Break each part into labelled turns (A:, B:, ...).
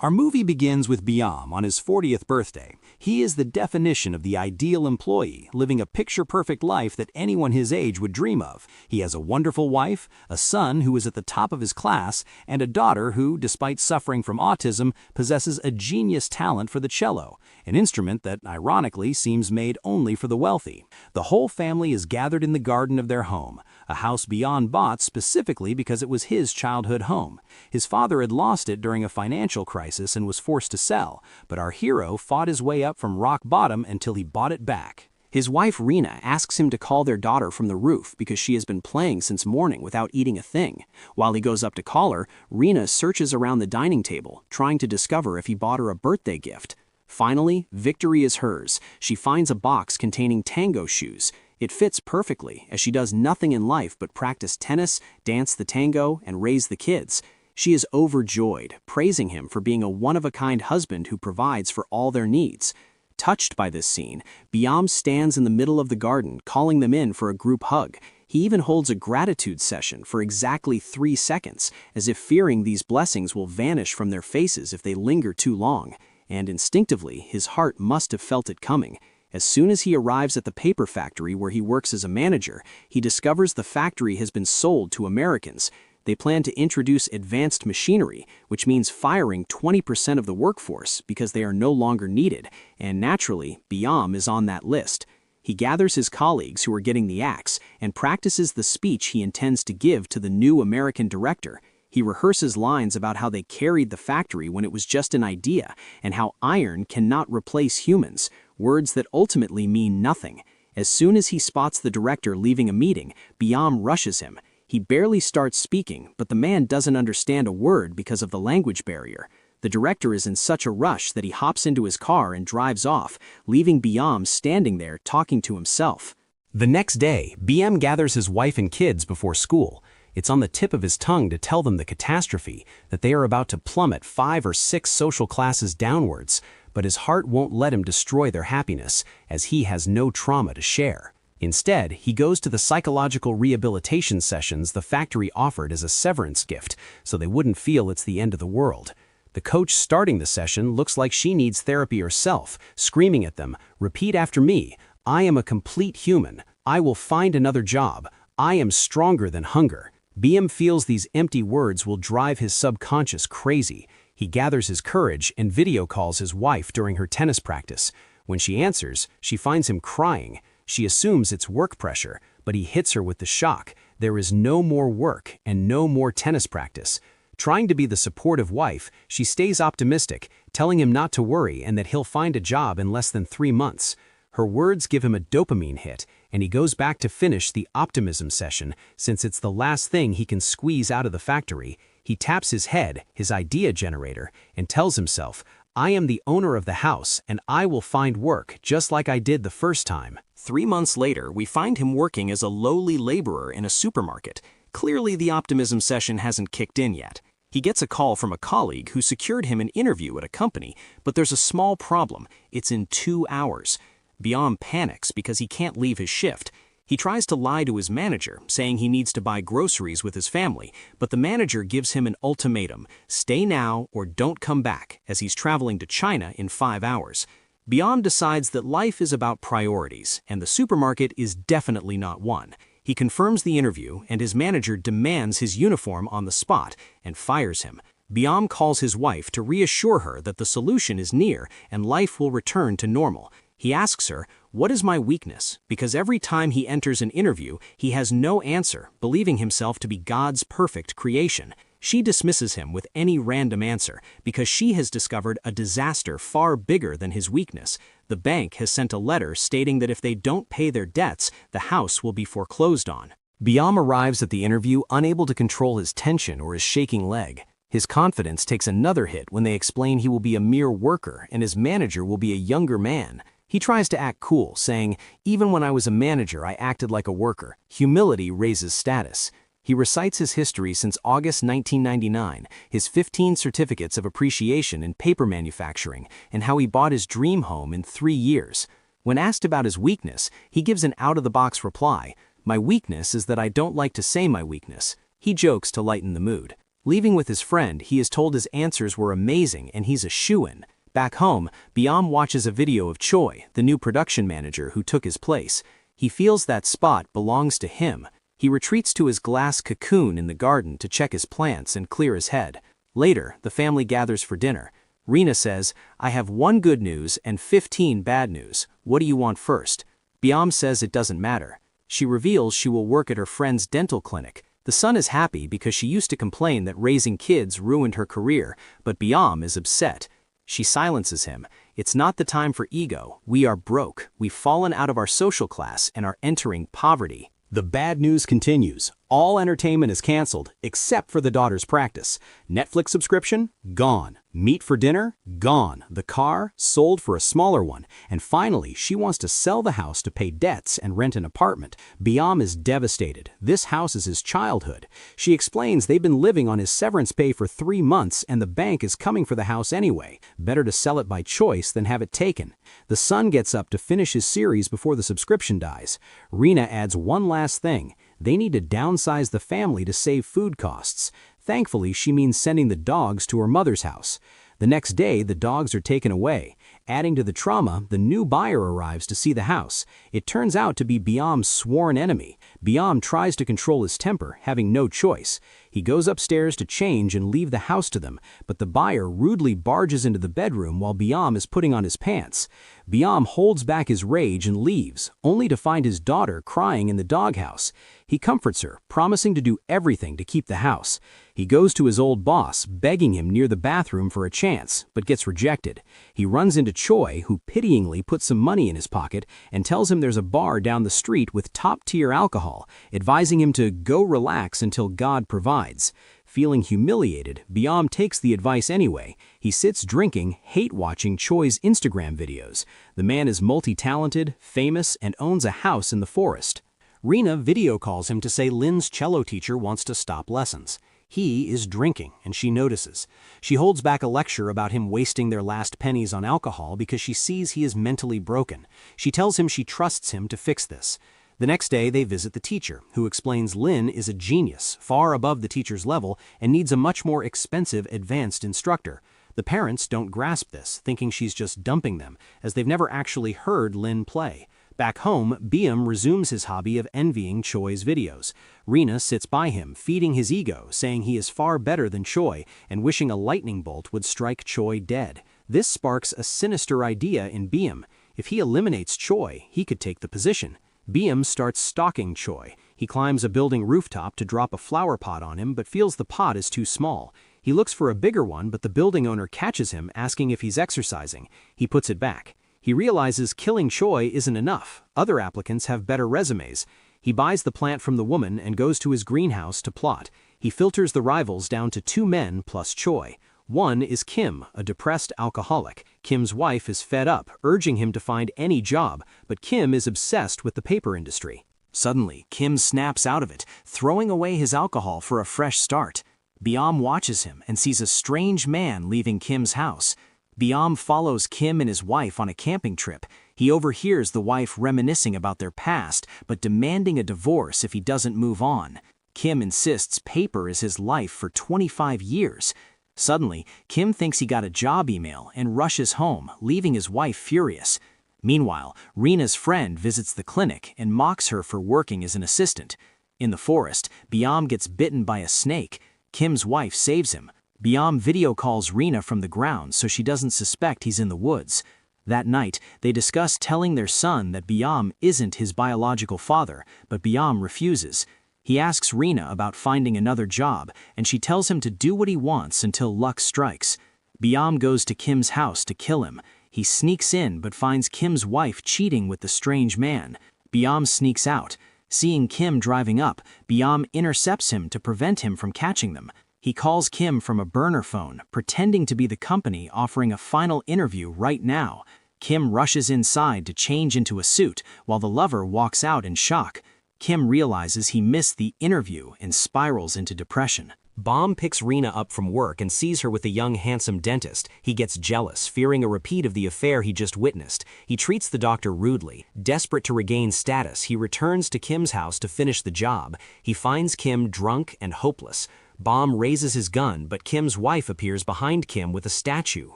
A: Our movie begins with Biam on his 40th birthday. He is the definition of the ideal employee, living a picture-perfect life that anyone his age would dream of. He has a wonderful wife, a son who is at the top of his class, and a daughter who, despite suffering from autism, possesses a genius talent for the cello, an instrument that, ironically, seems made only for the wealthy. The whole family is gathered in the garden of their home, a house Biam bought specifically because it was his childhood home. His father had lost it during a financial crisis and was forced to sell, but our hero fought his way up from rock bottom until he bought it back.
B: His wife Rena asks him to call their daughter from the roof because she has been playing since morning without eating a thing. While he goes up to call her, Rena searches around the dining table, trying to discover if he bought her a birthday gift. Finally, victory is hers. She finds a box containing tango shoes. It fits perfectly, as she does nothing in life but practice tennis, dance the tango, and raise the kids. She is overjoyed, praising him for being a one-of-a-kind husband who provides for all their needs. Touched by this scene, Biam stands in the middle of the garden, calling them in for a group hug. He even holds a gratitude session for exactly 3 seconds, as if fearing these blessings will vanish from their faces if they linger too long. And instinctively, his heart must have felt it coming. As soon as he arrives at the paper factory where he works as a manager, he discovers the factory has been sold to Americans. They plan to introduce advanced machinery, which means firing 20% of the workforce because they are no longer needed, and naturally, Biam is on that list. He gathers his colleagues who are getting the axe and practices the speech he intends to give to the new American director. He rehearses lines about how they carried the factory when it was just an idea, and how iron cannot replace humans, words that ultimately mean nothing. As soon as he spots the director leaving a meeting, Biam rushes him. He barely starts speaking, but the man doesn't understand a word because of the language barrier. The director is in such a rush that he hops into his car and drives off, leaving Biam standing there talking to himself.
A: The next day, Biam gathers his wife and kids before school. It's on the tip of his tongue to tell them the catastrophe, that they are about to plummet 5 or 6 social classes downwards, but his heart won't let him destroy their happiness, as he has no trauma to share. Instead, he goes to the psychological rehabilitation sessions the factory offered as a severance gift, so they wouldn't feel it's the end of the world. The coach starting the session looks like she needs therapy herself, screaming at them, "Repeat after me. I am a complete human. I will find another job. I am stronger than hunger." Biam feels these empty words will drive his subconscious crazy. He gathers his courage and video calls his wife during her tennis practice. When she answers, she finds him crying. She assumes it's work pressure, but he hits her with the shock. There is no more work and no more tennis practice. Trying to be the supportive wife, she stays optimistic, telling him not to worry and that he'll find a job in less than 3 months. Her words give him a dopamine hit, and he goes back to finish the optimism session since it's the last thing he can squeeze out of the factory. He taps his head, his idea generator, and tells himself, "I am the owner of the house and I will find work just like I did the first time."
B: 3 months later, we find him working as a lowly laborer in a supermarket. Clearly, the optimism session hasn't kicked in yet. He gets a call from a colleague who secured him an interview at a company, but there's a small problem. It's in 2 hours. Biam panics because he can't leave his shift. He tries to lie to his manager, saying he needs to buy groceries with his family, but the manager gives him an ultimatum: stay now or don't come back, as he's traveling to China in 5 hours. Biam decides that life is about priorities, and the supermarket is definitely not one. He confirms the interview, and his manager demands his uniform on the spot and fires him. Biam calls his wife to reassure her that the solution is near and life will return to normal. He asks her, "What is my weakness?" because every time he enters an interview, he has no answer, believing himself to be God's perfect creation. She dismisses him with any random answer because she has discovered a disaster far bigger than his weakness. The bank has sent a letter stating that if they don't pay their debts, the house will be foreclosed on.
A: Biam arrives at the interview unable to control his tension or his shaking leg. His confidence takes another hit when they explain he will be a mere worker and his manager will be a younger man. He tries to act cool, saying, "Even when I was a manager, I acted like a worker. Humility raises status." He recites his history since August 1999, his 15 certificates of appreciation in paper manufacturing, and how he bought his dream home in 3 years. When asked about his weakness, he gives an out-of-the-box reply: "My weakness is that I don't like to say my weakness." He jokes to lighten the mood.
B: Leaving with his friend, he is told his answers were amazing and he's a shoo-in. Back home, Byam watches a video of Choi, the new production manager who took his place. He feels that spot belongs to him. He retreats to his glass cocoon in the garden to check his plants and clear his head. Later, the family gathers for dinner. Rina says, "I have one good news and 15 bad news. What do you want first?" Byam says it doesn't matter. She reveals she will work at her friend's dental clinic. The son is happy because she used to complain that raising kids ruined her career, but Byam is upset. She silences him. "It's not the time for ego. We are broke. We've fallen out of our social class and are entering poverty."
A: The bad news continues. All entertainment is canceled, except for the daughter's practice. Netflix subscription? Gone. Meat for dinner? Gone. The car? Sold for a smaller one. And finally, she wants to sell the house to pay debts and rent an apartment. Byam is devastated. This house is his childhood. She explains they've been living on his severance pay for 3 months and the bank is coming for the house anyway. Better to sell it by choice than have it taken. The son gets up to finish his series before the subscription dies. Rina adds one last thing. They need to downsize the family to save food costs. Thankfully, she means sending the dogs to her mother's house. The next day, the dogs are taken away. Adding to the trauma, the new buyer arrives to see the house. It turns out to be Byam's sworn enemy. Byam tries to control his temper, having no choice. He goes upstairs to change and leave the house to them, but the buyer rudely barges into the bedroom while Byam is putting on his pants. Byam holds back his rage and leaves, only to find his daughter crying in the doghouse. He comforts her, promising to do everything to keep the house. He goes to his old boss, begging him near the bathroom for a chance, but gets rejected. He runs into Choi, who pityingly puts some money in his pocket and tells him there's a bar down the street with top-tier alcohol, advising him to go relax until God provides. Feeling humiliated, Byam takes the advice anyway. He sits drinking, hate-watching Choi's Instagram videos. The man is multi-talented, famous, and owns a house in the forest. Rina video calls him to say Lynn's cello teacher wants to stop lessons. He is drinking, and she notices. She holds back a lecture about him wasting their last pennies on alcohol because she sees he is mentally broken. She tells him she trusts him to fix this. The next day, they visit the teacher, who explains Lynn is a genius, far above the teacher's level, and needs a much more expensive advanced instructor. The parents don't grasp this, thinking she's just dumping them, as they've never actually heard Lynn play. Back home, Byam resumes his hobby of envying Choi's videos. Rina sits by him, feeding his ego, saying he is far better than Choi, and wishing a lightning bolt would strike Choi dead. This sparks a sinister idea in Byam. If he eliminates Choi, he could take the position. Byam starts stalking Choi. He climbs a building rooftop to drop a flower pot on him, but feels the pot is too small. He looks for a bigger one, but the building owner catches him, asking if he's exercising. He puts it back. He realizes killing Choi isn't enough. Other applicants have better resumes. He buys the plant from the woman and goes to his greenhouse to plot. He filters the rivals down to 2 men plus Choi. One is Kim, a depressed alcoholic. Kim's wife is fed up, urging him to find any job, but Kim is obsessed with the paper industry. Suddenly, Kim snaps out of it, throwing away his alcohol for a fresh start. Byam watches him and sees a strange man leaving Kim's house. Byam follows Kim and his wife on a camping trip. He overhears the wife reminiscing about their past, but demanding a divorce if he doesn't move on. Kim insists paper is his life for 25 years. Suddenly, Kim thinks he got a job email and rushes home, leaving his wife furious. Meanwhile, Rina's friend visits the clinic and mocks her for working as an assistant. In the forest, Byam gets bitten by a snake. Kim's wife saves him. Byam video calls Rina from the ground so she doesn't suspect he's in the woods. That night, they discuss telling their son that Byam isn't his biological father, but Byam refuses. He asks Rina about finding another job, and she tells him to do what he wants until luck strikes. Byam goes to Kim's house to kill him. He sneaks in but finds Kim's wife cheating with the strange man. Byam sneaks out. Seeing Kim driving up, Byam intercepts him to prevent him from catching them. He calls Kim from a burner phone, pretending to be the company offering a final interview right now. Kim rushes inside to change into a suit, while the lover walks out in shock. Kim realizes he missed the interview and spirals into depression. Byam picks Rina up from work and sees her with a young, handsome dentist. He gets jealous, fearing a repeat of the affair he just witnessed. He treats the doctor rudely. Desperate to regain status, he returns to Kim's house to finish the job. He finds Kim drunk and hopeless. Bom raises his gun, but Kim's wife appears behind Kim with a statue,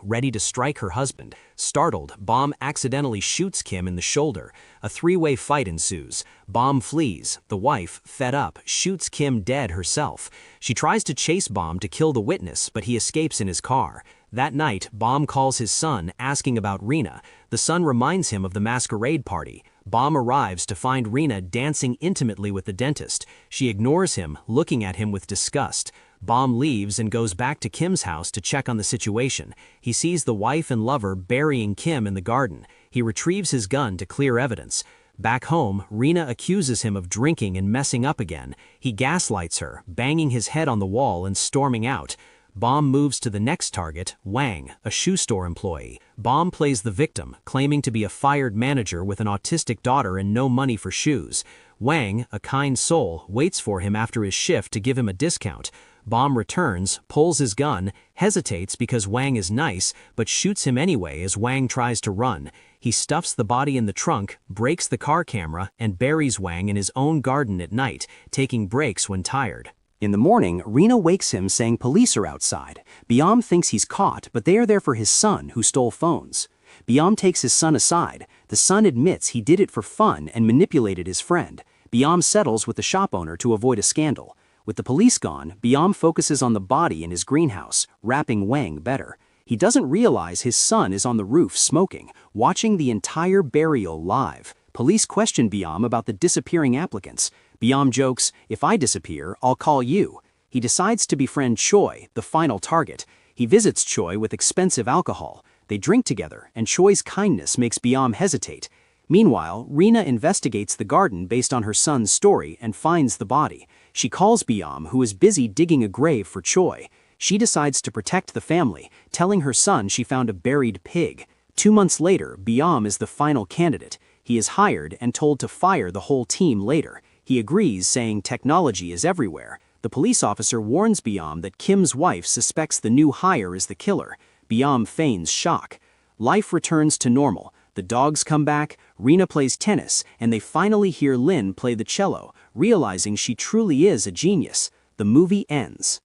A: ready to strike her husband. Startled, Bom accidentally shoots Kim in the shoulder. A three-way fight ensues. Bom flees. The wife, fed up, shoots Kim dead herself. She tries to chase Bom to kill the witness, but he escapes in his car. That night, Bom calls his son, asking about Rena. The son reminds him of the masquerade party. Bom arrives to find Rena dancing intimately with the dentist. She ignores him, looking at him with disgust. Bom leaves and goes back to Kim's house to check on the situation. He sees the wife and lover burying Kim in the garden. He retrieves his gun to clear evidence. Back home, Rena accuses him of drinking and messing up again. He gaslights her, banging his head on the wall and storming out. Bom moves to the next target, Wang, a shoe store employee. Bom plays the victim, claiming to be a fired manager with an autistic daughter and no money for shoes. Wang, a kind soul, waits for him after his shift to give him a discount. Bom returns, pulls his gun, hesitates because Wang is nice, but shoots him anyway as Wang tries to run. He stuffs the body in the trunk, breaks the car camera, and buries Wang in his own garden at night, taking breaks when tired.
B: In the morning, Rena wakes him saying police are outside. Biam thinks he's caught, but they are there for his son, who stole phones. Biam takes his son aside. The son admits he did it for fun and manipulated his friend. Biam settles with the shop owner to avoid a scandal. With the police gone, Biam focuses on the body in his greenhouse, wrapping Wang better. He doesn't realize his son is on the roof smoking, watching the entire burial live. Police question Biam about the disappearing applicants. Biam jokes, "If I disappear, I'll call you." He decides to befriend Choi, the final target. He visits Choi with expensive alcohol. They drink together, and Choi's kindness makes Biam hesitate. Meanwhile, Rena investigates the garden based on her son's story and finds the body. She calls Biam, who is busy digging a grave for Choi. She decides to protect the family, telling her son she found a buried pig. 2 months later, Biam is the final candidate. He is hired and told to fire the whole team later. He agrees, saying technology is everywhere. The police officer warns Biam that Kim's wife suspects the new hire is the killer. Biam feigns shock. Life returns to normal. The dogs come back, Rena plays tennis, and they finally hear Lin play the cello, realizing she truly is a genius. The movie ends.